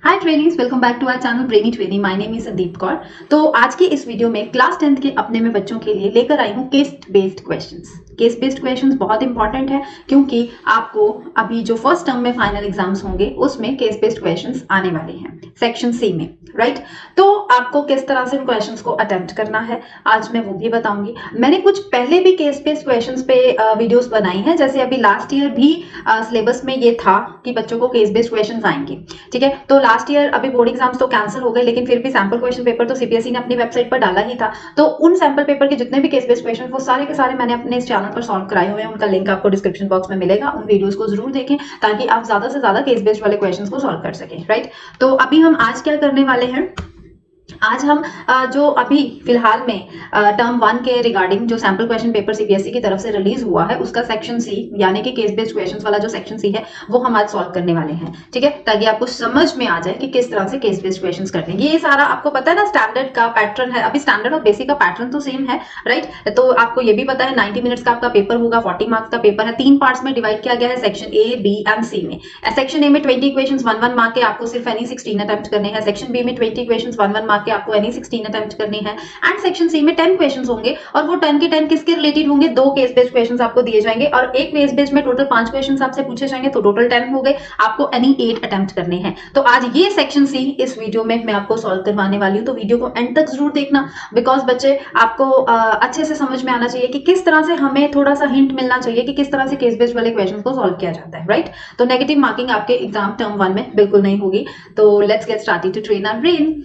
Hi trainings, welcome back to our channel Brainy Training. My name is Sandeep Kaur. तो आज के इस वीडियो में क्लास 10th के अपने में बच्चों के लिए लेकर आई हूँ case based questions. Case based questions बहुत इंपॉर्टेंट है क्योंकि आपको अभी जो फर्स्ट टर्म में फाइनल एग्जाम्स होंगे उसमें केस बेस्ड क्वेश्चंस आने वाले हैं सेक्शन सी में, राइट। तो आपको किस तरह से उन क्वेश्चंस को अटेम्प्ट करना है आज मैं वो भी बताऊंगी। मैंने कुछ पहले भी केस बेस्ड क्वेश्चंस पे वीडियोस बनाई हैं, जैसे अभी लास्ट ईयर भी सिलेबस में ये था कि बच्चों को केस बेस्ड क्वेश्चंस आएंगे, ठीक है। तो लास्ट ईयर अभी बोर्ड एग्जाम्स तो कैंसिल हो गए, लेकिन फिर भी सैंपल क्वेश्चन पेपर तो सीबीएसई ने अपनी वेबसाइट पर डाला ही था। तो उन सैंपल पेपर के जितने भी केस बेस्ड क्वेश्चन वो सारे के सारे मैंने अपने इस चैनल पर सॉल्व कराए हुए हैं। उनका लिंक आपको डिस्क्रिप्शन बॉक्स में मिलेगा, उन वीडियोस को जरूर देखें ताकि आप ज्यादा से ज्यादा केस बेस्ड वाले क्वेश्चंस को सॉल्व कर सकें, राइट। तो अभी हम आज क्या करने वाले हैं, आज हम जो अभी फिलहाल में टर्म 1 के रिगार्डिंग जो सैंपल क्वेश्चन पेपर सीबीएसई की तरफ से रिलीज हुआ है उसका सेक्शन सी यानी कि केस बेस्ड क्वेश्चंस वाला जो सेक्शन सी है वो हम आज सॉल्व करने वाले हैं, ठीक है, ताकि आपको समझ में आ जाए कि किस तरह से केस बेस्ड क्वेश्चंस करते हैं। ये सारा आपको पता है ना, स्टैंडर्ड का पैटर्न है। अभी स्टैंडर्ड और बेसिक का पैटर्न तो सेम है, राइट। तो आपको ये भी पता है 90 मिनट्स का आपका पेपर होगा, 40 मार्क्स का पेपर है, 3 पार्ट्स में डिवाइड किया गया है सेक्शन ए, बी एंड सी में। सेक्शन ए में 20 क्वेश्चंस 1 मार्क के आपको सिर्फ एनी 16 अटेम्प्ट करने हैं। सेक्शन बी में 20 क्वेश्चंस 1 मार्क के आपको एनी 16 अटेम्प्ट करने हैं। एंड सेक्शन सी में 10 क्वेश्चंस होंगे और वो 10 के 10 किसके रिलेटेड होंगे, 2 केस बेस्ड क्वेश्चंस आपको दिए जाएंगे और एक केस बेस्ड में टोटल 5 क्वेश्चंस आपसे पूछे जाएंगे, तो टोटल 10 हो गए। आपको एनी 8 अटेम्प्ट करने हैं। तो आज ये सेक्शन सी इस वीडियो में मैं आपको सॉल्व करवाने वाली हूँ, तो वीडियो को एंड तक जरूर देखना, बिकॉज बच्चे आपको अच्छे से समझ में आना चाहिए कि किस तरह से हमें थोड़ा सा हिंट मिलना चाहिए कि किस तरह से केस बेस्ड वाले क्वेश्चन को सॉल्व किया जाता है, राइट। तो नेगेटिव मार्किंग आपके एग्जाम टर्म 1 में बिल्कुल नहीं होगी। तो let's get started to train our brain.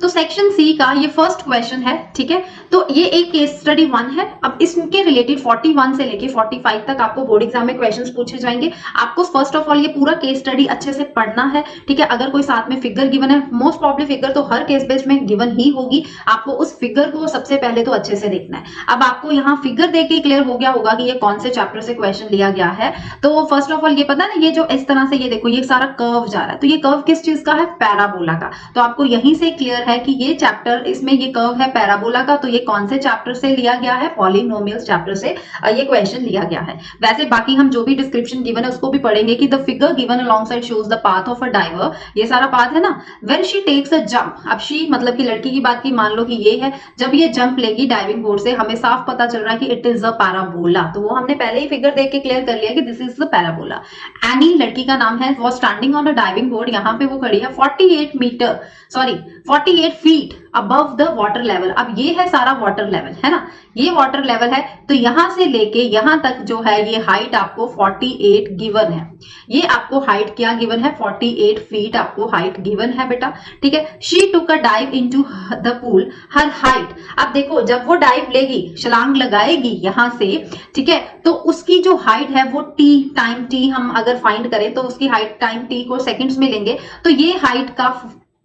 तो सेक्शन सी का ये फर्स्ट क्वेश्चन है, ठीक है। तो ये एक केस स्टडी 1 है। अब इसके रिलेटेड 41 से लेके 45 तक आपको बोर्ड एग्जाम में क्वेश्चंस पूछे जाएंगे। आपको फर्स्ट ऑफ ऑल ये पूरा केस स्टडी अच्छे से पढ़ना है, ठीक है। अगर कोई साथ में फिगर गिवन है, मोस्ट प्रॉब्ली फिगर तो हर केस बेस्ड में गिवन ही होगी, आपको उस फिगर को सबसे पहले तो अच्छे से देखना है। अब आपको यहाँ फिगर देख के क्लियर हो गया होगा कि ये कौन से चैप्टर से क्वेश्चन लिया गया है। तो फर्स्ट ऑफ ऑल ये पता है ना, ये जो इस तरह से ये देखो, ये सारा कर्व जा रहा है, तो ये कर्व किस चीज का है, पैराबोला का। तो आपको यहीं से क्लियर है कि ये चैप्टर, इसमें ये कर्व है पैराबोला का, तो ये कौन से चैप्टर से लिया गया है, पॉलिनोमियल्स चैप्टर से ये क्वेश्चन लिया गया है। वैसे बाकी हम जो भी डिस्क्रिप्शन गिवन है उसको भी पढ़ेंगे कि the figure given alongside shows the path of a diver, ये सारा पाथ है ना। When she takes a jump, अब शी मतलब कि लड़की की बात की, मान लो कि ये है, जब ये जंप लेगी डाइविंग बोर्ड से, हमें साफ पता चल रहा है कि इट इज अ पैराबोला। तो वो हमने पहले ही फिगर देख के क्लियर कर लिया कि this is the parabola. Any लड़की का नाम है, वो standing on a diving board, यहाँ पे वो खड़ी है 48 feet above the water level. अब ये है सारा वाटर लेवल, है ना, ये वाटर लेवल है। तो यहां से लेके यहां तक जो है ये हाइट आपको 48 गिवन है। ये आपको हाइट क्या गिवन है, 48 फीट आपको हाइट गिवन है बेटा, ठीक है। She took a dive into the pool, her height. अब देखो जब वो डाइव लेगी, छलांग लगाएगी यहां से, ठीक है, तो उसकी जो हाइट है वो टी टाइम टी, हम अगर फाइंड करें तो उसकी हाइट टाइम टी को सेकंड्स में लेंगे, तो ये हाइट का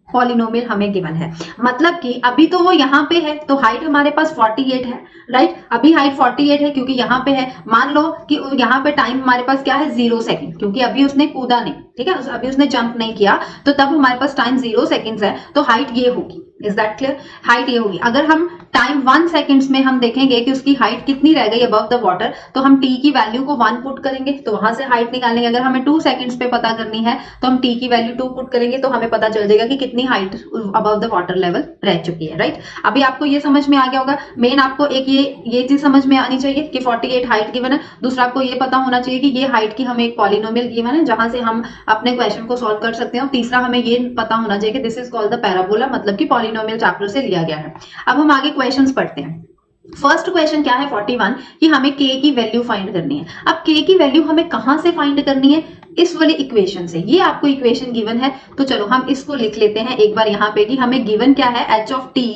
पॉलिनोमियल हमें गिवन है। मतलब कि अभी तो वो यहाँ पे है तो हाइट हमारे पास 48 है, राइट। अभी हाइट 48 है क्योंकि यहाँ पे है। मान लो कि यहाँ पे टाइम हमारे पास क्या है, 0 सेकंड, क्योंकि अभी उसने कूदा नहीं, ठीक है, अभी उसने जंप नहीं किया, तो तब हमारे पास टाइम 0 सेकंड्स है। तो हाइट ये होगी, इज दैट क्लियर, हाइट ये होगी। अगर हम टाइम 1 सेकंड्स में हम देखेंगे कि उसकी हाइट कितनी रह गई अबव द वाटर, तो हम टी की वैल्यू को 1 पुट करेंगे, तो वहां से हाइट निकालेंगे। अगर हमें 2 सेकंड्स पे पता करनी है तो हम टी की वैल्यू 2 पुट करेंगे, तो हमें पता चल जाएगा कि कितनी height above the water level रह चुकी है, राइट। अभी आपको ये समझ में आ गया होगा। मेन आपको एक ये चीज समझ में आनी चाहिए कि 48 हाइट गिवन है। दूसरा आपको ये पता होना चाहिए कि ये हाइट की हमें एक पॉलिनोमियल गिवन है जहां से हम अपने क्वेश्चन को सॉल्व कर सकते हैं। और तीसरा हमें ये पता होना चाहिए कि this is called the parabola, मतलब कि पॉलिनोमियल चैप्टर से लिया गया है। अब हम आगे क्वेश्चंस पढ़ते हैं। फर्स्ट क्वेश्चन क्या है 41, कि हमें k की वैल्यू फाइंड करनी है। अब k की वैल्यू हमें कहां से फाइंड करनी है, इस वाली इक्वेशन से। ये आपको इक्वेशन गिवन है, तो चलो हम इसको लिख लेते हैं एक बार यहाँ पे कि हमें गिवन क्या है, h of t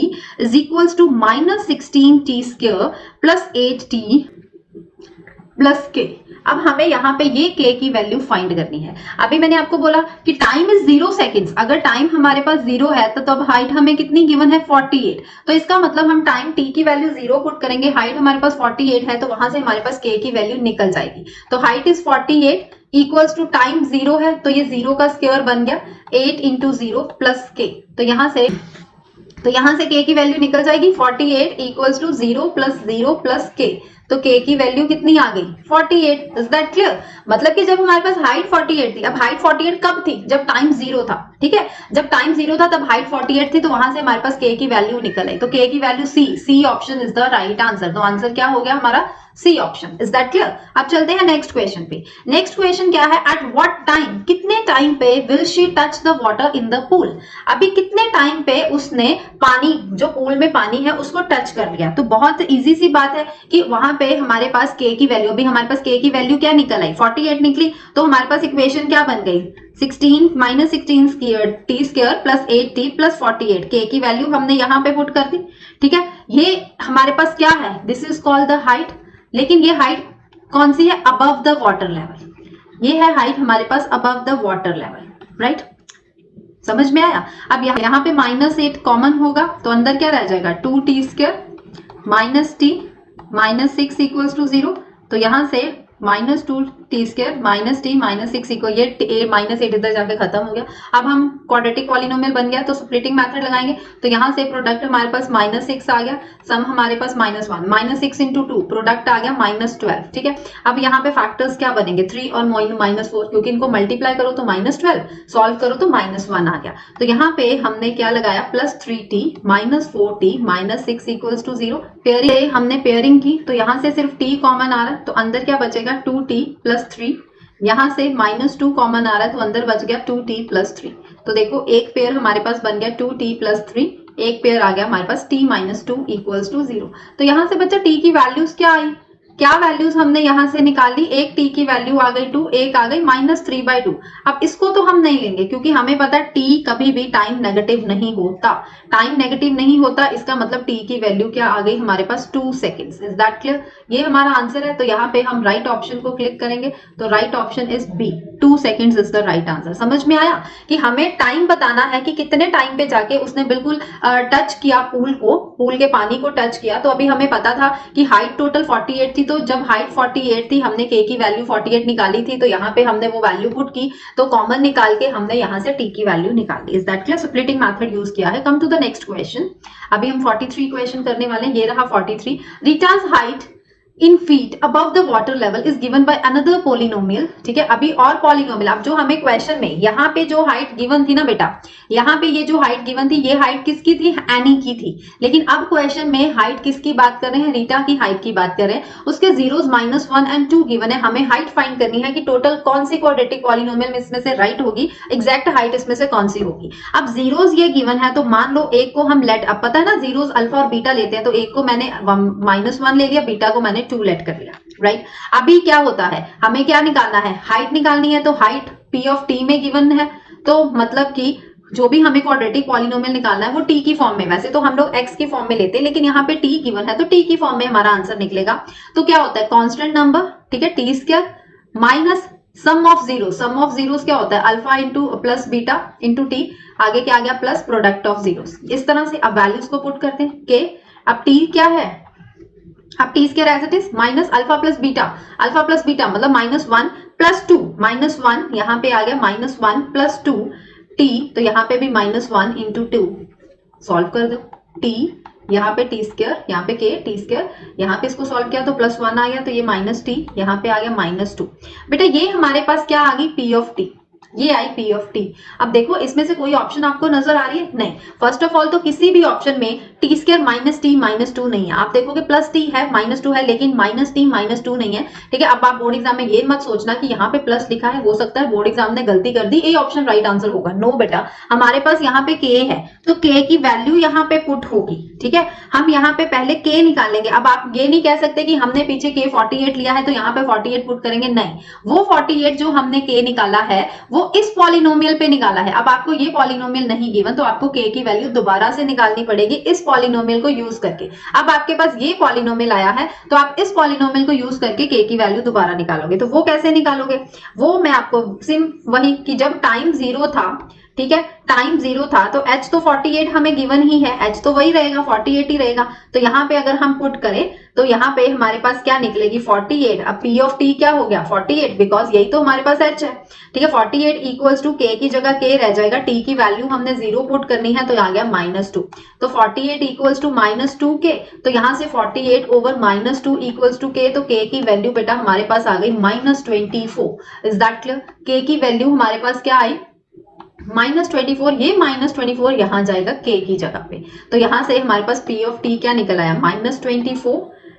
is equals to -16t square plus 8t plus k। अब हमें यहाँ पे ये k की वैल्यू फाइंड करनी है। अभी मैंने आपको बोला कि टाइम इज 0 सेकेंड्स, अगर टाइम हमारे पास 0 है तो तब हाइट हमें कितनी गिवन है, 48। तो इसका मतलब हम टाइम t की वैल्यू 0 पुट करेंगे, हाइट हमारे पास 48 है, तो वहां से हमारे पास k की वैल्यू निकल जाएगी। तो height is 48 equals to time 0 है, तो ये 0 का स्क्वायर बन गया 8 इंटू 0 प्लस k। तो यहाँ से k की वैल्यू निकल जाएगी 48 इक्वल्स टू 0 प्लस k। तो k की वैल्यू कितनी आ गई 48। Is that clear? मतलब कि जब हमारे पास हाइट 48 थी, अब हाइट 48 कब थी? जब टाइम 0 था, ठीक है, जब टाइम 0 था तब हाइट 48 थी, तो वहां से हमारे पास k की वैल्यू निकल आई, तो k की value C option is the right answer. तो आंसर क्या हो गया हमारा? C option. Is that clear? अब चलते हैं नेक्स्ट क्वेश्चन पे। नेक्स्ट क्वेश्चन क्या है? एट व्हाट टाइम, कितने टाइम पे will she touch the water in the pool? अभी कितने टाइम पे उसने पानी, जो पूल में पानी है उसको टच कर लिया? तो बहुत इजी सी बात है कि वहां पे हमारे पास k की वैल्यू, अभी हमारे पास k की वैल्यू क्या निकल आई 48 निकली, तो हमारे पास इक्वेशन क्या बन गई 16 minus 16 square T square plus 8t plus 48। k की वैल्यू हमने यहाँ पे पुट कर दी, ठीक है। ये हमारे पास क्या है? This is called the height, लेकिन ये हाइट कौन सी है? Above the water level. ये है हाइट हमारे पास above the water level, right? समझ में आया? अब यहाँ पे -8 कॉमन होगा तो अंदर क्या रह जाएगा 2t square minus t minus 6 equals to 0। तो यहां से -2t square minus t minus 6 equal, ये -8 इधर जाके खत्म हो गया। अब हम क्वाड्रेटिक पॉलिनोमियल बन गया तो स्प्लिटिंग मेथड लगाएंगे, तो यहाँ से प्रोडक्ट हमारे पास -6 आ गया, सम हमारे पास -1, -6 इंटू 2 प्रोडक्ट आ गया -12, ठीक है। अब यहाँ पे फैक्टर्स क्या बनेंगे 3 और -4, क्योंकि इनको मल्टीप्लाई करो तो -12, सॉल्व करो तो -1 आ गया। तो यहाँ पे हमने क्या लगाया +3t -4t -6 equals to 0। Pairing हमने पेयरिंग की तो यहाँ से सिर्फ t कॉमन आ रहा है, तो अंदर क्या बचेगा 2t प्लस 3। यहाँ से -2 कॉमन आ रहा है तो अंदर बच गया 2t प्लस 3। तो देखो एक पेयर हमारे पास बन गया 2t प्लस 3, एक पेयर आ गया हमारे पास t -2 इक्वल्स टू 0। तो यहाँ से बच्चा t की वैल्यूज क्या आई? क्या वैल्यूज हमने यहां से निकाली? एक t की वैल्यू आ गई 2, एक आ गई -3/2। अब इसको तो हम नहीं लेंगे क्योंकि हमें पता है t कभी भी टाइम नेगेटिव नहीं होता। टाइम नेगेटिव नहीं होता इसका मतलब t की वैल्यू क्या आ गई हमारे पास 2 सेकेंड्स। Is that clear? ये हमारा आंसर है, तो यहाँ पे हम राइट ऑप्शन को क्लिक करेंगे, तो right option is B, 2 seconds is the right answer. समझ में आया कि हमें टाइम बताना है कि कितने टाइम पे जाके उसने बिल्कुल टच किया पूल को, पूल के पानी को टच किया। तो अभी हमें पता था कि हाइट टोटल 48 थी, तो जब हाइट 48 थी हमने k की वैल्यू 48 निकाली थी, तो यहाँ पे हमने वो वैल्यू पुट की, तो कॉमन निकाल के हमने यहाँ से t की वैल्यू निकाली। Is that clear? Splitting method use किया है। Come to the next question. अभी हम 43 क्वेश्चन करने वाले हैं। ये रहा 43। रीटा's height in feet above the water level is given by another polynomial। ठीक है, अभी और पॉलिनोमियल। अब जो हमें क्वेश्चन में यहाँ पे जो हाइट गिवन थी ना बेटा, यहाँ पे ये जो हाइट गिवन थी, ये हाइट किसकी थी? एनी की थी। लेकिन अब क्वेश्चन में हाइट किसकी बात कर रहे हैं? रीटा की हाइट की बात कर रहे हैं। उसके जीरोस -1 और 2 गिवन है। हमें हाइट फाइंड करनी है कि टोटल कौन सी क्वाड्रेटिक पॉलिनोमियल में इसमें से राइट होगी, एग्जैक्ट हाइट इसमें से कौन सी होगी। अब जीरोस ये गिवन है, तो मान लो एक को हम लेट, अब पता है ना जीरोस अल्फा और बीटा लेते हैं, तो एक को मैंने -1 ले लिया, बीटा को मैंने 2 लेट कर लिया, राइट। अभी क्या होता है, हमें क्या निकालना है? हाइट निकालनी है। तो हाइट p ऑफ t में गिवन है, तो मतलब कि जो भी हमें क्वाड्रेटिक पॉलिनोमियल निकालना है वो t की फॉर्म में, वैसे तो हम लोग x की फॉर्म में लेते हैं, लेकिन यहाँ पे t गिवन है तो t की फॉर्म में हमारा आंसर निकलेगा। तो क्या होता है? कांस्टेंट नंबर, ठीक है, t square minus sum of zero. Sum of zeros क्या होता है? Alpha into plus beta into t, आगे क्या आ गया? Plus product of zeros. इस तरह से अब वैल्यूज को पुट करते हैं के। अब t क्या है? अब t square as it is minus alpha plus beta मतलब -1 प्लस 2, -1 यहाँ पे आ गया -1 प्लस 2 टी, तो यहाँ पे भी -1 इंटू 2, सॉल्व कर दो। टी यहाँ पे टी स्क्वायर, यहाँ पे के टी स्क्वायर, यहाँ पे इसको सॉल्व किया तो +1 आ गया, तो ये -t यहाँ पे आ गया -2। बेटा ये हमारे पास क्या आ गई? p ऑफ t, ये आई p ऑफ t। अब देखो इसमें से कोई ऑप्शन आपको नजर आ रही है? नहीं। फर्स्ट ऑफ ऑल तो किसी भी ऑप्शन में टी स्क्वायर -t -2 नहीं है। आप देखोगे +t है -2 है, लेकिन -t -2 नहीं है, ठीक है। अब आप बोर्ड एग्जाम में ये मत सोचना कि यहाँ पे प्लस लिखा है, हो सकता है बोर्ड एग्जाम ने गलती कर दी, ये ऑप्शन राइट आंसर होगा। नो बेटा, हमारे पास यहाँ पे k है, तो k की वैल्यू यहाँ पे पुट होगी, ठीक है। हम यहाँ पे पहले k निकालेंगे। अब आप ये नहीं कह सकते कि हमने पीछे k 48 लिया है तो यहाँ पे 48 पुट करेंगे, नहीं। वो 48 जो हमने k निकाला है वो इस पॉलिनोमियल पे निकाला है। अब आपको ये पॉलिनोमियल नहीं गिवन, तो आपको k की वैल्यू दोबारा से निकालनी पड़ेगी इस पॉलिनोमियल को यूज करके। अब आपके पास ये पॉलिनोमियल आया है, तो आप इस पॉलिनोमियल को यूज करके k की वैल्यू दोबारा निकालोगे। तो वो कैसे निकालोगे? वो मैं आपको सिम वही कि जब टाइम 0 था, ठीक है, टाइम 0 था तो h तो 48 हमें गिवन ही है, h तो वही रहेगा 48 ही रहेगा। तो यहाँ पे अगर हम पुट करें तो यहाँ पे हमारे पास क्या निकलेगी 48। अब p ऑफ t क्या हो गया 48, बिकॉज यही तो हमारे पास h है। ठीक है, 48 इक्वल्स टू k की जगह k रह जाएगा, t की वैल्यू हमने 0 पुट करनी है तो आ गया -2। तो 48 इक्वल्स टू -2k, तो यहाँ से 48 ओवर -2 इक्वल्स टू k, तो k की वैल्यू बेटा हमारे पास आ गई -24। Is that clear? k की वैल्यू हमारे पास क्या आई -24, ये -24 यहाँ जाएगा k की जगह पे। तो यहाँ से हमारे पास p ऑफ t क्या निकल आया -24।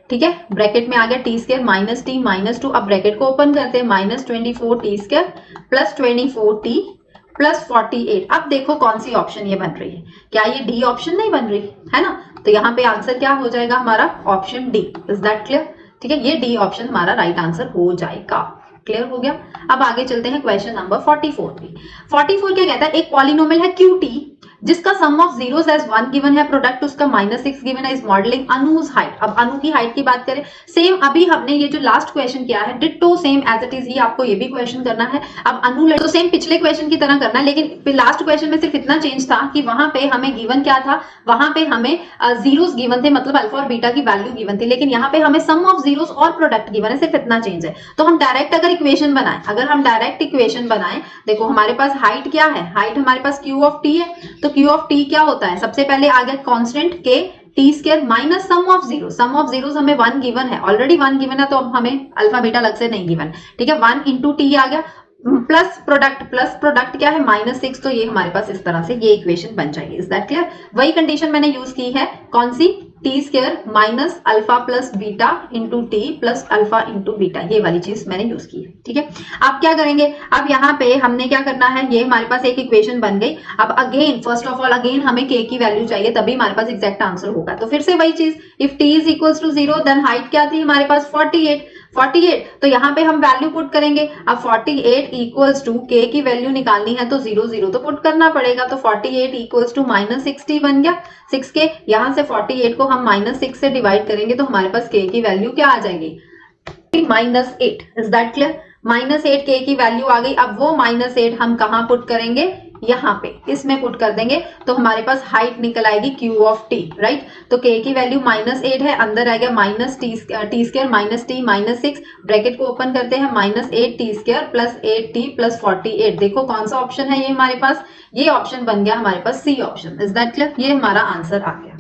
ठीक है, ब्रैकेट में आ गया t स्क्वायर माइनस t -2। अब ब्रैकेट को ओपन करते हैं, -24 t square plus 24 t plus 48। अब देखो कौन सी ऑप्शन ये बन रही है, क्या ये डी ऑप्शन नहीं बन रही है ना? तो यहाँ पे आंसर क्या हो जाएगा हमारा option D. Is that clear? ठीक है, ये डी ऑप्शन हमारा राइट आंसर हो जाएगा। क्लियर हो गया? अब आगे चलते हैं क्वेश्चन नंबर 44 पे। 44 क्या कहता है, एक पॉलिनोमियल है QT जिसका सम ऑफ जीरोस एज 1 गिवन है, प्रोडक्ट उसका -6 गिवन है, इज मॉडलिंग अनुज हाइट। अब अनु की हाइट की बात करें, सेम अभी हमने ये जो लास्ट क्वेश्चन किया है ditto same as it is ही आपको ये भी क्वेश्चन करना है। अब अनु तो सेम पिछले क्वेश्चन की तरह करना है, लेकिन लास्ट क्वेश्चन में सिर्फ इतना चेंज था कि वहां पे हमें गिवन क्या था, वहां पे हमें जीरोस गिवन थे, मतलब अल्फा और बीटा की वैल्यू गिवन थी, लेकिन यहाँ पे हमें सम ऑफ जीरोस और प्रोडक्ट गिवन है, सिर्फ इतना चेंज है। तो हम डायरेक्ट अगर इक्वेशन बनाएं, देखो हमारे पास हाइट क्या है, हाइट हमारे पास क्यू ऑफ टी है। तो क्यू ऑफ टी क्या होता है, सबसे पहले आ गया कांस्टेंट के t square minus sum of zero. Sum of zero हमें 1 गिवन है, ऑलरेडी 1 गिवन है, तो हमें अल्फा बीटा अलग से नहीं गिवन। ठीक है, 1 इंटू टी आ गया, प्लस प्रोडक्ट क्या है -6। तो ये हमारे पास इस तरह से ये इक्वेशन बन जाएगी। Is that clear? वही कंडीशन मैंने यूज की है, कौन सी? T square minus alpha plus beta into t plus alpha into beta, ये वाली चीज मैंने यूज की है। ठीक है, अब क्या करेंगे, अब यहाँ पे हमने क्या करना है, ये हमारे पास एक इक्वेशन बन गई। अब again first of all again हमें k की वैल्यू चाहिए, तभी हमारे पास एग्जैक्ट आंसर होगा। तो फिर से वही चीज, if t is equals to 0 then height क्या थी हमारे पास 48। तो यहाँ पे हम वैल्यू पुट करेंगे। अब 48 इक्वल्स टू k की वैल्यू निकालनी है तो 0 तो पुट करना पड़ेगा। तो 48 इक्वल्स टू -60 बन गया, 6k। यहाँ से 48 को हम -6 से डिवाइड करेंगे तो हमारे पास k की वैल्यू क्या आ जाएगी -8। Is that clear? -8 k की वैल्यू आ गई। अब वो -8 हम कहाँ पुट करेंगे, यहाँ पे इसमें पुट कर देंगे तो हमारे पास हाइट निकल आएगी q ऑफ t, राइट? तो k की वैल्यू -8 है, अंदर आएगा -t square minus t -6, bracket को ओपन करते हैं, -8t square plus 8t plus 48। देखो कौन सा ऑप्शन है ये हमारे पास, ये ऑप्शन बन गया हमारे पास C option. Is that clear? ये हमारा आंसर आ गया।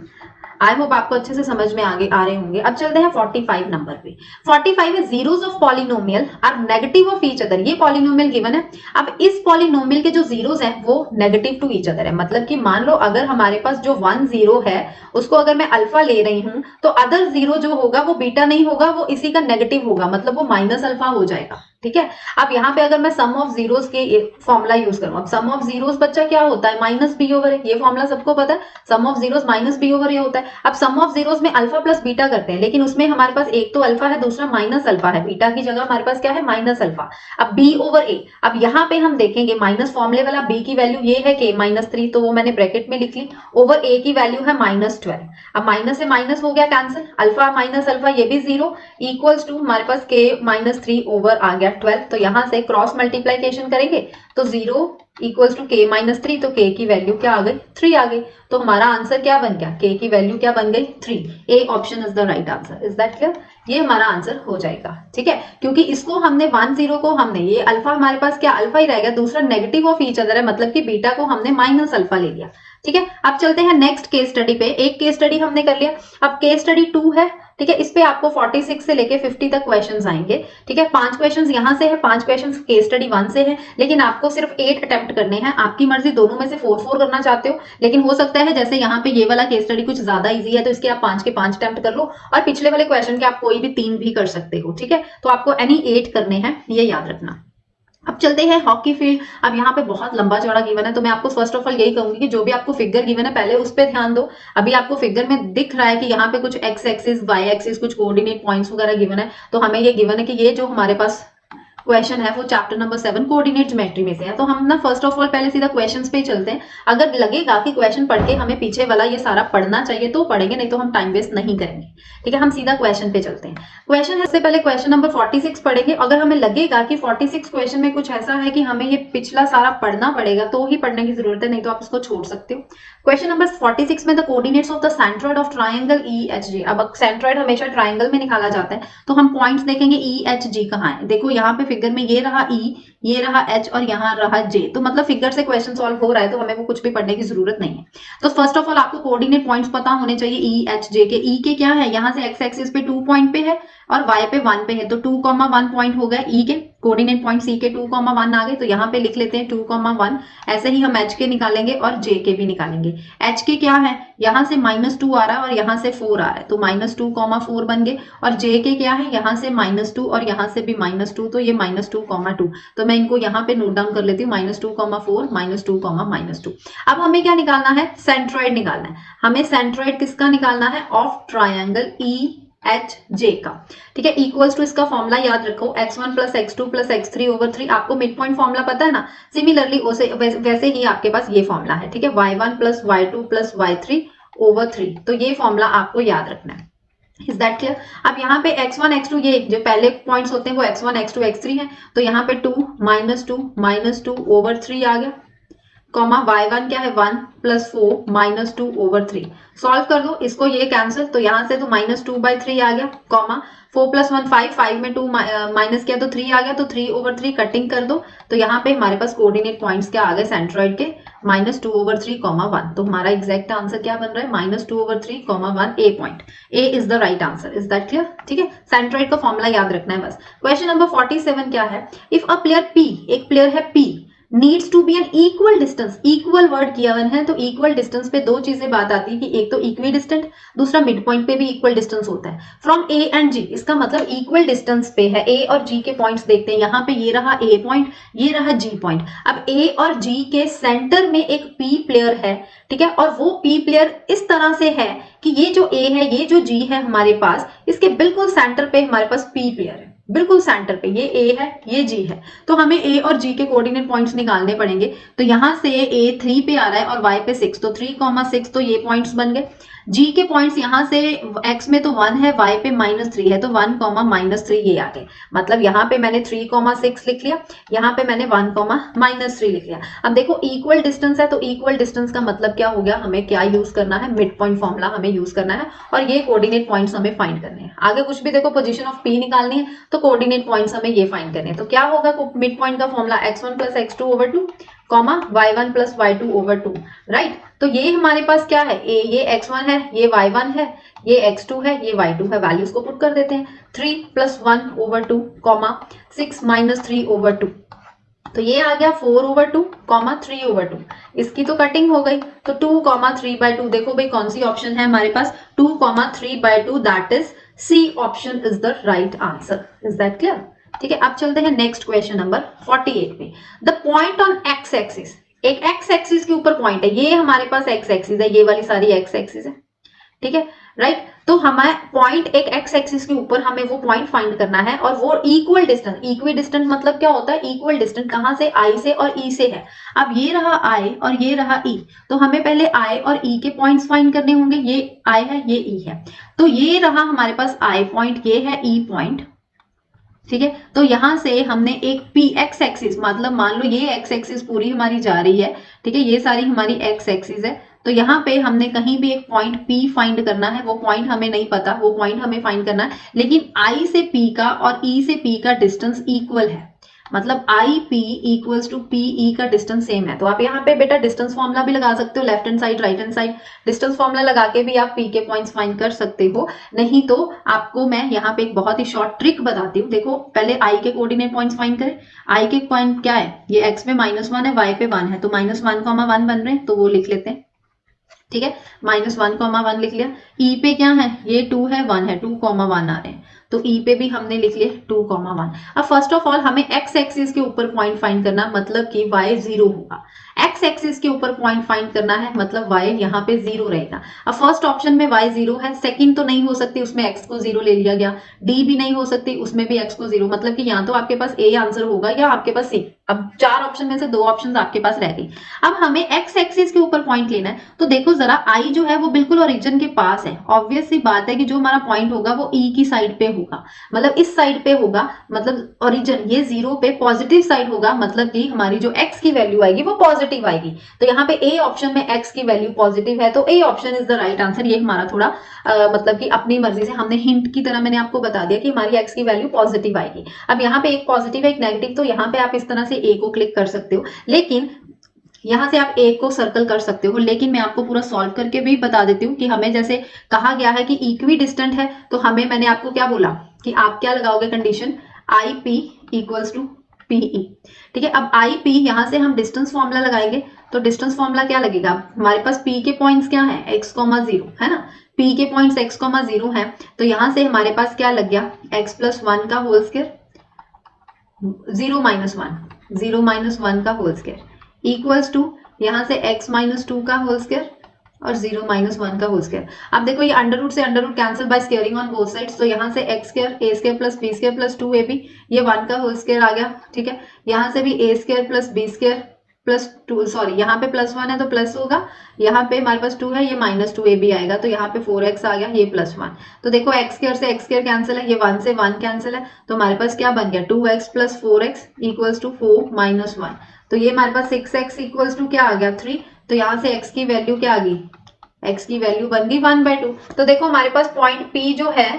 आई होप आपको अच्छे से समझ में आगे आ रहे होंगे। अब चलते हैं 45 नंबर पे। 45 है zeros of polynomial are negative of each other. ये पॉलिनोमियल गिवन है। अब इस पॉलिनोमियल के जो जीरोस हैं वो नेगेटिव टू ईच अदर है, मतलब कि मान लो अगर हमारे पास जो 1 0 है उसको अगर मैं अल्फा ले रही हूं तो अदर जीरो जो होगा वो बीटा नहीं होगा, वो इसी का नेगेटिव होगा, मतलब वो माइनस अल्फा हो जाएगा। ठीक है, अब यहाँ पे अगर मैं सम ऑफ जीरोस के फॉर्मूला यूज करूं, अब सम ऑफ जीरोस बच्चा क्या होता है, -b/a। ये फॉर्मूला सबको पता है, सम ऑफ जीरोस -b/a होता है। अब सम ऑफ जीरोस में अल्फा प्लस बीटा करते हैं, लेकिन उसमें हमारे पास एक तो अल्फा है, दूसरा माइनस अल्फा है। बीटा की जगह हमारे पास क्या है, माइनस अल्फा। अब b/a, अब यहाँ पे हम देखेंगे माइनस फॉर्मूले वाला b की वैल्यू ये है कि -3, तो वो मैंने ब्रैकेट में लिख ली, ओवर a की वैल्यू है -12। अब माइनस से माइनस हो गया कैंसिल, अल्फा माइनस अल्फा ये भी 0 इक्वल्स टू हमारे पास k -3 ओवर आ गया 12। तो यहाँ से क्रॉस मल्टीप्लीकेशन करेंगे तो 0 इक्वल्स टू k -3, तो k की वैल्यू क्या आ गई 3 आ गई। तो हमारा आंसर क्या बन गया, k की वैल्यू क्या बन गई 3। A option is the right answer. Is that clear? ये हमारा आंसर हो जाएगा। ठीक है, क्योंकि इसको हमने 1 0 को हमने, ये अल्फा हमारे पास क्या अल्फा ही रहेगा, दूसरा नेगेटिव ऑफ ईच अदर है, मतलब कि बीटा को हमने माइनस अल्फा ले लिया। ठीक है, अब चलते हैं नेक्स्ट केस स्टडी पे। एक केस स्टडी हमने कर लिया, अब केस स्टडी 2 है। ठीक है, इस पे आपको 46 से लेके 50 तक क्वेश्चंस आएंगे। ठीक है, 5 क्वेश्चंस यहाँ से है, 5 क्वेश्चंस केस स्टडी 1 से है, लेकिन आपको सिर्फ 8 अटेम्प्ट करने हैं। आपकी मर्जी, दोनों में से 4 करना चाहते हो, लेकिन हो सकता है जैसे यहाँ पे ये वाला केस स्टडी कुछ ज्यादा इजी है तो इसके आप 5 के 5 अटेम्प्ट कर लो, और पिछले वाले क्वेश्चन के आप कोई भी 3 भी कर सकते हो। ठीक है, तो आपको एनी 8 करने हैं, ये याद रखना। अब चलते हैं हॉकी फील्ड। अब यहाँ पे बहुत लंबा चौड़ा गिवन है, तो मैं आपको फर्स्ट ऑफ ऑल यही कहूंगी कि जो भी आपको फिगर गिवन है पहले उस पर ध्यान दो। अभी आपको फिगर में दिख रहा है कि यहाँ पे कुछ एक्स एक्सिस वाई एक्सिस कुछ कोऑर्डिनेट पॉइंट्स वगैरह गिवन है, तो हमें ये गिवन है कि ये जो हमारे पास क्वेश्चन है वो चैप्टर नंबर 7 कोऑर्डिनेट ज्योमेट्री में से है। तो हम ना फर्स्ट ऑफ ऑल पहले सीधा क्वेश्चंस पे ही चलते हैं। अगर लगेगा कि क्वेश्चन पढ़ के हमें पीछे वाला ये सारा पढ़ना चाहिए तो पढ़ेंगे, नहीं तो हम टाइम वेस्ट नहीं करेंगे। ठीक है, हम सीधा क्वेश्चन पे चलते हैं। क्वेश्चन है, इससे पहले क्वेश्चन नंबर 46 पढ़ेंगे। अगर हमें लगेगा कि 46 क्वेश्चन में कुछ ऐसा है कि हमें ये पिछला सारा पढ़ना पड़ेगा तो ही पढ़ने की जरूरत है, नहीं तो आप इसको छोड़ सकते हो। क्वेश्चन नंबर 46 में the coordinates of the centroid of triangle EHG। अब सेंट्रॉइड हमेशा ट्राइंगल में निकाला जाता है, तो हम पॉइंट्स देखेंगे EHG कहाँ है। देखो यहाँ पे फिगर में ये रहा E, ये रहा H और यहाँ रहा J। तो मतलब फिगर से क्वेश्चन सॉल्व हो रहा है, तो हमें वो कुछ भी पढ़ने की जरूरत नहीं है। तो फर्स्ट ऑफ ऑल आपको कोऑर्डिनेट पॉइंट्स पता होने चाहिए EHJ के। E के क्या है, यहाँ से एक्स एक्सिस पे 2 पॉइंट पे है और y पे 1 पे है, तो 2,1 पॉइंट हो गए E के। कोऑर्डिनेट पॉइंट C के 2,1 आ गए, तो यहाँ पे लिख लेते हैं 2,1। ऐसे ही हम H के निकालेंगे और J के भी निकालेंगे। H के क्या है, यहाँ से -2 आ रहा है और यहाँ से 4 आ रहा है, तो -2,4 बन गए। और J के क्या है, यहाँ से -2 और यहाँ से भी -2, तो ये -2,2। तो मैं इनको यहाँ पे नोट डाउन कर लेती हूँ, -2,4 -2, अब हमें क्या निकालना है, सेंट्रॉइड निकालना है। हमें सेंट्रॉइड किसका निकालना है, ऑफ ट्राइंगल EHJ का। ठीक है, इक्वल्स टू इसका फॉर्मूला याद रखो, x1 + x2 + x3/3। आपको मिड पॉइंट फॉर्मूला पता है ना, सिमिलरली वैसे ही आपके पास ये फॉर्मूला है। ठीक है, y1 + y2 + y3/3। तो ये फॉर्मूला आपको याद रखना है। Is that clear. अब यहाँ पे x1 x2 ये जो पहले पॉइंट्स होते हैं वो x1 x2 x3 है, तो यहाँ पे 2 -2/3 आ गया, कॉमा y1 क्या है 1 + 4 -2/3। सॉल्व कर दो इसको, ये कैंसिल, तो यहाँ से तो -2/3 आ गया, कॉमा 4 + 1 5, 5 में 2 माइनस किया तो 3 आ गया, तो 3/3 कटिंग कर दो। तो यहाँ पे हमारे पास कोऑर्डिनेट पॉइंट्स क्या आ गए सेंट्रॉइड के, -2/3, 1। तो हमारा एग्जैक्ट आंसर क्या बन रहा है, -2/3, 1 A point. A is the right answer. Is that clear. ठीक है, सेंट्रॉइड का फॉर्मूला याद रखना है बस। क्वेश्चन नंबर 47 क्या है, इफ अ प्लेयर P, एक प्लेयर है P, needs to be an equal distance. Equal word किया हुआ है, तो इक्वल डिस्टेंस पे दो चीजें बात आती है कि एक तो इक्वी डिस्टेंट, दूसरा मिड पॉइंट पे भी इक्वल डिस्टेंस होता है फ्रॉम A एंड G। इसका मतलब इक्वल डिस्टेंस पे है। A और G के पॉइंट्स देखते हैं, यहाँ पे ये रहा A पॉइंट, ये रहा G पॉइंट। अब A और G के सेंटर में एक P प्लेयर है, ठीक है, और वो P प्लेयर इस तरह से है कि ये जो A है, ये जो G है हमारे पास, इसके बिल्कुल सेंटर पे हमारे पास P प्लेयर है, बिल्कुल सेंटर पे। ये A है, ये G है, तो हमें A और G के कोऑर्डिनेट पॉइंट्स निकालने पड़ेंगे। तो यहाँ से A 3 पे आ रहा है और Y पे 6, तो 3,6, तो ये पॉइंट्स बन गए। G के पॉइंट्स यहाँ से X में तो 1 है, Y पे -3 है, तो 1, -3 ये आ गए। मतलब यहाँ पे मैंने 3,6 लिख लिया, यहाँ पे मैंने 1, -3 लिख लिया। अब देखो इक्वल डिस्टेंस है, तो इक्वल डिस्टेंस का मतलब क्या हो गया, हमें क्या यूज करना है, मिड पॉइंट फॉर्मूला हमें यूज करना है, और ये कोऑर्डिनेट पॉइंट्स हमें फाइंड करने हैं। आगे कुछ भी देखो, पोजीशन ऑफ P निकालनी है, तो कोऑर्डिनेट पॉइंट्स हमें ये फाइंड करने हैं। तो क्या होगा मिड पॉइंट का formula, x1 + x2/2, y1 + y2/2, right. तो ये हमारे पास क्या है, ये x1 है, ये y1 है, ये x2 है, ये y2 है। वैल्यूज को पुट कर देते हैं, 3 + 1/2, 6 - 3/2, तो ये आ गया 4/2, 3/2। इसकी तो कटिंग हो गई, तो 2, 3/2। देखो भाई कौन सी ऑप्शन है हमारे पास, 2, 3/2, that is C option is the right answer. Is that clear. ठीक है, अब चलते हैं नेक्स्ट क्वेश्चन नंबर 48 पे। The point on x axis, एक एक्स एक्सिस के ऊपर पॉइंट है, ये हमारे पास एक्स एक्सिस है, ये वाली सारी एक्स एक्सिस है, ठीक है, राइट। तो हमारे पॉइंट एक एक्स एक्सिस के ऊपर हमें वो पॉइंट फाइंड करना है, और वो इक्वल डिस्टेंस, इक्वी डिस्टेंस मतलब क्या होता है, इक्वल डिस्टेंस कहां से, I से और E से है। अब ये रहा I और ये रहा E, तो हमें पहले I और E के पॉइंट्स फाइंड करने होंगे। ये I है, ये E है, तो ये रहा हमारे पास I पॉइंट, ये है E पॉइंट, ठीक है। तो यहां से हमने एक P एक्स एक्सिस, मतलब मान लो ये एक्स एक्सिस पूरी हमारी जा रही है, ठीक है, ये सारी हमारी एक्स एक्सिस है, तो यहाँ पे हमने कहीं भी एक पॉइंट P फाइंड करना है। वो पॉइंट हमें नहीं पता, वो पॉइंट हमें फाइंड करना है, लेकिन I से P का और E से P का डिस्टेंस इक्वल है, मतलब IP = PE का डिस्टेंस सेम है। तो आप यहाँ पे बेटा डिस्टेंस फॉर्मूला भी लगा सकते हो, left hand side right hand side distance formula लगा के भी आप P के पॉइंट्स फाइंड कर सकते हो। नहीं तो आपको मैं यहाँ पे एक बहुत ही शॉर्ट ट्रिक बताती हूँ। देखो पहले I के कोऑर्डिनेट पॉइंट्स फाइंड करें। I के पॉइंट क्या है, ये X में -1 है, Y पे 1 है, तो -1, 1 बन रहे हैं, तो वो लिख लेते हैं। ठीक है, -1, 1 लिख लिया। ई पे क्या है, ये 2 है 1 है, 2, 1 आ रहे हैं, तो ई पे भी हमने लिख लिए 2, 1। अब फर्स्ट ऑफ ऑल हमें एक्स एक्सिस के ऊपर पॉइंट फाइंड करना, मतलब कि y 0 होगा। एक्स एक्सिस के ऊपर पॉइंट फाइंड करना है, मतलब y यहाँ पे 0 रहेगा। अब फर्स्ट ऑप्शन में y 0 है, सेकंड तो नहीं हो सकती, उसमें x को 0 ले लिया गया। डी भी नहीं हो सकती, उसमें भी x को 0, मतलब कि या तो आपके पास ए आंसर होगा या आपके पास सी। अब 4 ऑप्शन में से 2 ऑप्शन आपके पास रह गई। अब हमें एक्स एक्सिस के ऊपर पॉइंट लेना है, तो देखो जरा i जो है वो बिल्कुल ओरिजिन के पास है। ऑब्वियस सी बात है कि जो हमारा पॉइंट होगा वो e की साइड पे होगा, मतलब इस साइड पे होगा, मतलब ओरिजिन ये 0 पे पॉजिटिव साइड होगा, मतलब कि हमारी जो x की वैल्यू आएगी वो पॉजिटिव आएगी। तो यहाँ पे ए ऑप्शन में x की वैल्यू पॉजिटिव है, तो A option is the right answer. ये हमारा थोड़ा मतलब कि अपनी मर्जी से हमने हिंट की तरह मैंने आपको बता दिया कि हमारी x की वैल्यू पॉजिटिव आएगी। अब यहाँ पे एक पॉजिटिव है एक नेगेटिव, तो यहाँ पे आप इस तरह से ए को क्लिक कर सकते हो, लेकिन यहां से आप ए को सर्कल कर सकते हो। लेकिन मैं आपको पूरा सॉल्व करके भी बता देती हूँ कि हमें जैसे कहा गया है कि इक्वी डिस्टेंट है, तो हमें, मैंने आपको क्या बोला कि आप क्या लगाओगे condition, I P equals to PE. ठीक है, अब आई पी यहां से हम डिस्टेंस फॉर्मूला लगाएंगे, तो डिस्टेंस फॉर्मूला क्या लगेगा, हमारे पास पी के पॉइंट्स क्या है, x, 0 है ना, पी के पॉइंट्स x, 0 है, तो यहां से हमारे पास क्या लग गया, x + 1 का होल स्क्वायर, 0 - 1 का होल स्क्वायर इक्वल्स टू यहां से x - 2 का होल स्क्वायर और 0 - 1 का होल स्क्वायर। अब देखो ये अंडर रूट से under root cancel by squaring on both sides, तो यहाँ से x square a square plus b square plus 2ab, ये 1 का होल स्क्वायर आ गया। ठीक है, यहाँ से भी a square plus b square plus 2, sorry यहाँ पे +1 है तो प्लस होगा, यहाँ पे हमारे पास 2 है, ये -2ab आएगा, तो यहाँ पे 4x आ गया, ये +1। तो देखो x स्क्वायर से x स्क्वायर कैंसिल है, ये 1 से 1 कैंसिल है, तो हमारे पास क्या बन गया, 2x + 4x इक्वल्स टू 4 - 1। तो ये हमारे पास 6x इक्वल्स टू क्या आ गया, 3। तो यहाँ से x की वैल्यू क्या आ गई, x की वैल्यू बन गई 1/2। तो देखो हमारे पास पॉइंट P जो है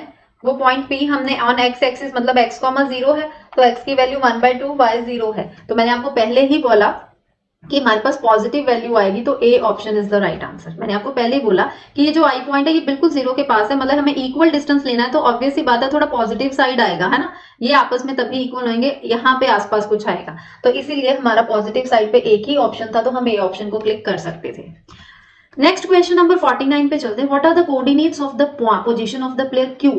वो पॉइंट P हमने ऑन x एक्सिस, मतलब x, 0 है, तो x की वैल्यू 1/2, y 0 है। तो मैंने आपको पहले ही बोला कि हमारे पास पॉजिटिव वैल्यू आएगी, तो A option is the right answer. मैंने आपको पहले ही बोला कि ये जो आई पॉइंट है ये बिल्कुल 0 के पास है, मतलब हमें इक्वल डिस्टेंस लेना है, तो ऑब्वियस सी बात है थोड़ा पॉजिटिव साइड आएगा, है ना, ये आपस में तभी इक्वल होंगे, यहाँ पे आसपास कुछ आएगा, तो इसीलिए हमारा पॉजिटिव साइड पे एक ही ऑप्शन था, तो हम ए ऑप्शन को क्लिक कर सकते थे। नेक्स्ट क्वेश्चन नंबर 49 पे चलते हैं। What are the coordinates of the position of the player Q.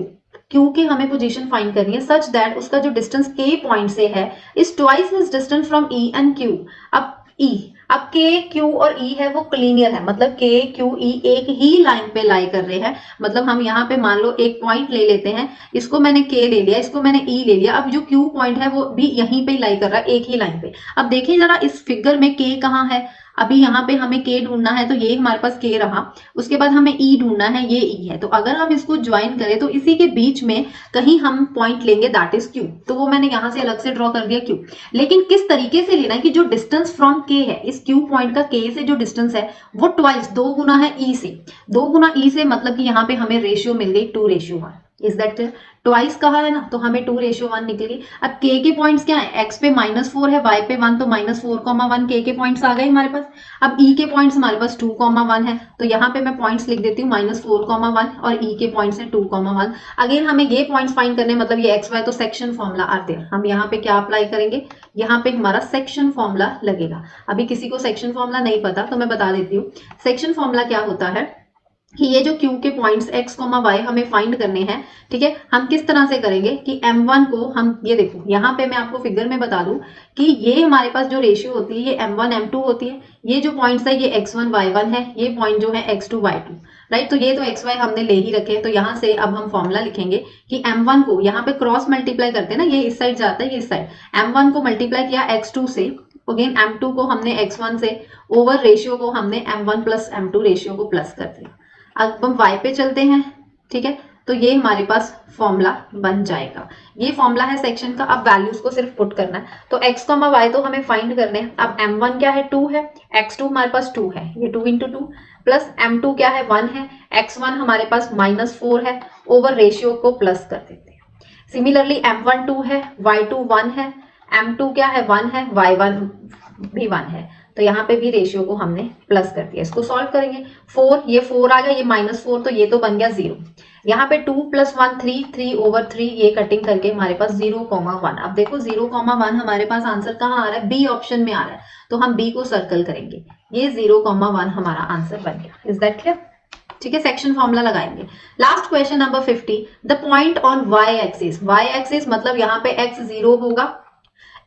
Q की हमें पोजीशन फाइंड करनी है सच दैट उसका जो डिस्टेंस के पॉइंट से है is twice his distance from E and Q. अब ई, अब के, क्यू और ई है वो क्लीनियर है, मतलब के, क्यू, ई एक ही लाइन पे लाई कर रहे हैं। मतलब हम यहाँ पे मान लो एक पॉइंट ले लेते हैं, इसको मैंने के ले लिया, इसको मैंने ई ले लिया, अब जो क्यू पॉइंट है वो भी यहीं पे लाई कर रहा है, एक ही लाइन पे। अब देखिए जरा इस फिगर में के कहाँ है, अभी यहाँ पे हमें के ढूंढना है, तो ये हमारे पास के रहा, उसके बाद हमें ई ढूंढना है, ये ई है, तो अगर हम इसको ज्वाइन करें तो इसी के बीच में कहीं हम पॉइंट लेंगे, दैट इज क्यू। तो वो मैंने यहाँ से अलग से ड्रॉ कर दिया क्यू। लेकिन किस तरीके से लेना है कि जो डिस्टेंस फ्रॉम के है, इस क्यू पॉइंट का के से जो डिस्टेंस है वो ट्वाइस, 2 गुना है ई से, 2 गुना ई से, मतलब कि यहाँ पे हमें रेशियो मिल गई 2:1। इज दैट क्लियर, ट्वाइस कहा है ना, तो हमें 2:1 निकली। अब के के पॉइंट्स क्या है, x पे -4 है, y पे 1, तो -4, 1 के पॉइंट्स आ गए हमारे पास। अब e के पॉइंट्स हमारे पास 2, 1 है, तो यहाँ पे मैं पॉइंट्स लिख देती हूँ -4, 1 और e के पॉइंट्स है 2, 1। अगेन हमें ये पॉइंट्स फाइंड करने, मतलब ये x y, तो सेक्शन फॉर्मूला आते हैं, हम यहाँ पे क्या अप्लाई करेंगे, यहाँ पे हमारा सेक्शन फॉर्मूला लगेगा। अभी किसी को सेक्शन फॉर्मूला नहीं पता तो मैं बता देती हूँ। सेक्शन फॉर्मूला क्या होता है कि ये जो Q के पॉइंट्स x, y हमें फाइंड करने हैं। ठीक है, हम किस तरह से करेंगे कि m1 को हम, ये देखो यहाँ पे मैं आपको फिगर में बता दूं कि ये हमारे पास जो रेशियो होती है ये m1 m2 होती है। ये जो पॉइंट्स है ये x1 y1 है, ये पॉइंट जो है x2 y2, राइट। तो ये तो xy हमने ले ही रखे हैं, तो यहाँ से अब हम फॉर्मूला लिखेंगे कि m1 को यहाँ पे क्रॉस मल्टीप्लाई करते हैं ना, ये इस साइड जाता है, ये इस साइड, m1 को मल्टीप्लाई किया x2 से, अगेन m2 को हमने x1 से, ओवर रेशियो को हमने m1 + m2 रेशियो को प्लस कर दिया। अब हम y पे चलते हैं, ठीक है, तो ये हमारे पास फॉर्मूला बन जाएगा। ये फॉर्मूला है सेक्शन का। अब वैल्यूज को सिर्फ पुट करना है, तो x, y तो हमें फाइंड करने हैं। अब m1 क्या है, 2 है, x2 हमारे पास 2 है, ये 2 × 2 प्लस m2 क्या है, 1 है, x1 हमारे पास -4 है, ओवर रेशियो को प्लस कर देते हैं। सिमिलरली m1 2 है, y2 1 है, m2 क्या है, 1 है, y1 भी 1 है, तो यहाँ पे भी रेशियो को हमने प्लस कर दिया। इसको सॉल्व करेंगे, 4, ये 4 आ गया, ये -4, तो ये तो बन गया 0। यहाँ पे 2 + 1 3, 3/3, ये कटिंग करके हमारे पास 0, 1। अब देखो 0, 1 हमारे पास आंसर कहाँ आ रहा है, बी ऑप्शन में आ रहा है, तो हम बी को सर्कल करेंगे। ये 0,1 हमारा आंसर बन गया। Is that clear? ठीक है, सेक्शन फॉर्मूला लगाएंगे। Last question number 50, the point on y axis, y axis मतलब यहाँ पे x 0 होगा,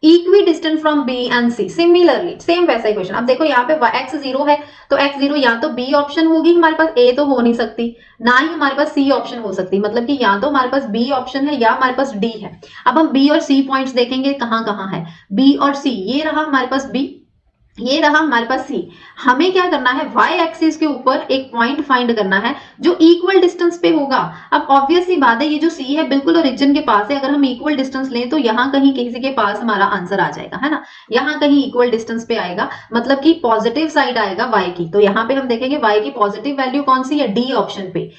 equidistant from B and C. Similarly same वैसा ही क्वेश्चन। अब देखो यहाँ पे x 0 है तो x 0 या तो b ऑप्शन होगी हमारे पास, a तो हो नहीं सकती, ना ही हमारे पास c ऑप्शन हो सकती, मतलब कि या तो हमारे पास b ऑप्शन है या हमारे पास d है। अब हम b और c पॉइंट्स देखेंगे कहाँ कहाँ है। b और c, ये रहा हमारे पास b, ये रहा हमारे पास सी। हमें क्या करना है, y एक्सिस के ऊपर एक पॉइंट फाइंड करना है जो इक्वल डिस्टेंस पे होगा। अब ऑब्वियस सी बात है, ये जो c है बिल्कुल ओरिजिन के पास है, अगर हम इक्वल डिस्टेंस लें तो यहाँ कहीं किसी के पास हमारा आंसर आ जाएगा, है ना, यहाँ कहीं इक्वल डिस्टेंस पे आएगा, मतलब कि पॉजिटिव साइड आएगा y की। तो यहाँ पे हम देखेंगे y की पॉजिटिव वैल्यू कौन सी है, d ऑप्शन पे।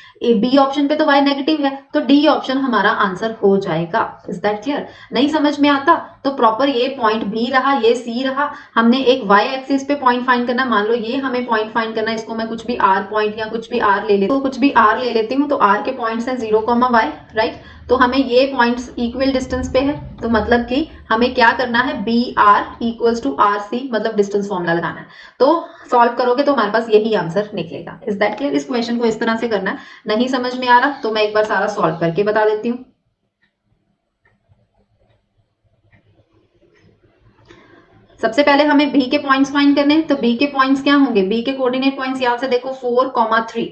b ऑप्शन पे तो y नेगेटिव है, तो d ऑप्शन हमारा आंसर हो जाएगा। Is that clear? नहीं समझ में आता तो प्रॉपर ये पॉइंट b रहा, ये c रहा, हमने एक y एक्सिस पे पॉइंट फाइंड करना। मान लो ये हमें पॉइंट फाइंड करना है, इसको मैं कुछ भी r पॉइंट या कुछ भी r ले लेती हूँ, कुछ भी r ले लेती हूँ, तो r के पॉइंट्स हैं 0,y, राइट। तो हमें ये पॉइंट्स इक्वल डिस्टेंस पे है, तो मतलब कि हमें क्या करना है, B R equals to R C, मतलब डिस्टेंस फॉर्मूला लगाना है। तो सॉल्व करोगे तो हमारे पास यही आंसर निकलेगा। Is that clear? इस क्वेश्चन को इस तरह से करना है। नहीं समझ में आ रहा तो मैं एक बार सारा सॉल्व करके बता देती हूँ। सबसे पहले हमें b के पॉइंट्स फाइंड करने हैं, तो b के पॉइंट्स क्या होंगे, b के कोऑर्डिनेट पॉइंट्स यहाँ से देखो 4,3,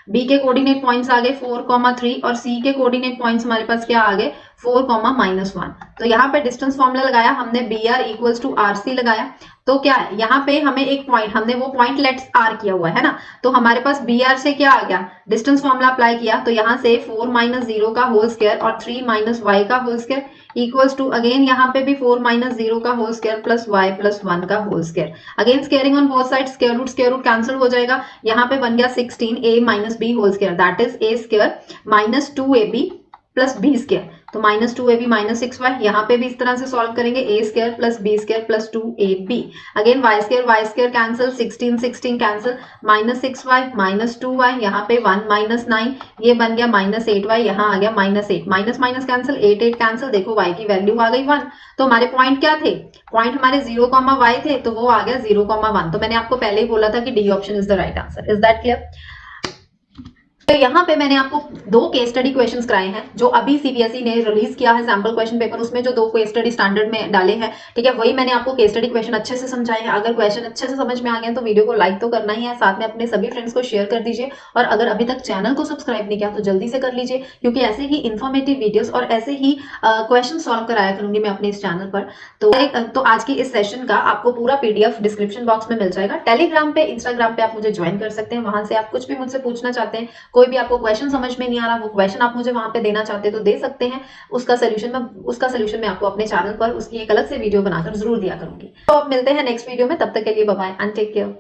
b के कोऑर्डिनेट पॉइंट्स आ गए 4,3 और c के कोऑर्डिनेट पॉइंट्स हमारे पास क्या आ गए 4,-1। तो यहाँ पे डिस्टेंस फॉर्मूला लगाया हमने, B R equals to R C लगाया। तो क्या है, यहाँ पे हमें एक पॉइंट, हमने वो पॉइंट लेट्स आर किया हुआ है ना, तो हमारे पास बी आर से क्या आ गया, डिस्टेंस फॉर्मूला अप्लाई किया, तो यहाँ से 4-0 का होल स्क्वायर और 3-y का whole square equals to, again यहाँ पे भी 4-0 का whole square plus y plus 1 का whole square. Again squaring on both side, square root cancel हो जाएगा, यहाँ पे बन गया 16a minus B whole square, that is a square minus 2ab plus B square. तो -2ab माइनस 6y, यहाँ पे भी इस तरह से सॉल्व करेंगे, a square plus b square plus 2ab। Again y square cancel, 16 cancel, -6y minus 2y, यहाँ पे 1 माइनस 9, ये बन गया -8y, यहाँ आ गया -8, माइनस माइनस कैंसिल, 8 कैंसिल, देखो y की वैल्यू आ गई 1। तो हमारे पॉइंट क्या थे, पॉइंट हमारे 0,y थे, तो वो आ गया 0,1। तो मैंने आपको पहले ही बोला था कि D option is the right answer. Is that clear? तो यहाँ पे मैंने आपको 2 केस स्टडी क्वेश्चंस कराए हैं जो अभी सीबीएसई ने रिलीज किया है सैंपल क्वेश्चन पेपर, उसमें जो 2 केस स्टडी स्टैंडर्ड में डाले हैं, ठीक है, वही मैंने आपको केस स्टडी क्वेश्चन अच्छे से समझाए हैं। अगर क्वेश्चन अच्छे से समझ में आ गए तो वीडियो को लाइक तो करना ही है, साथ में अपने सभी फ्रेंड्स को शेयर कर दीजिए, और अगर अभी तक चैनल को सब्सक्राइब नहीं किया तो जल्दी से कर लीजिए, क्योंकि ऐसे ही इन्फॉर्मेटिव वीडियोस और ऐसे ही क्वेश्चन सॉल्व कराया करूंगी मैं अपने इस चैनल पर। तो आज की इस सेशन का आपको पूरा पीडीएफ डिस्क्रिप्शन बॉक्स में मिल जाएगा। टेलीग्राम पे, इंस्टाग्राम पे आप मुझे ज्वाइन कर सकते हैं, वहां से आप कुछ भी मुझसे पूछना चाहते हैं, कोई भी आपको क्वेश्चन समझ में नहीं आ रहा, वो क्वेश्चन आप मुझे वहां पे देना चाहते हैं तो दे सकते हैं, उसका सोल्यूशन मैं आपको अपने चैनल पर उसकी एक अलग से वीडियो बनाकर जरूर दिया करूंगी। तो अब मिलते हैं नेक्स्ट वीडियो में, तब तक के लिए bye bye and take care.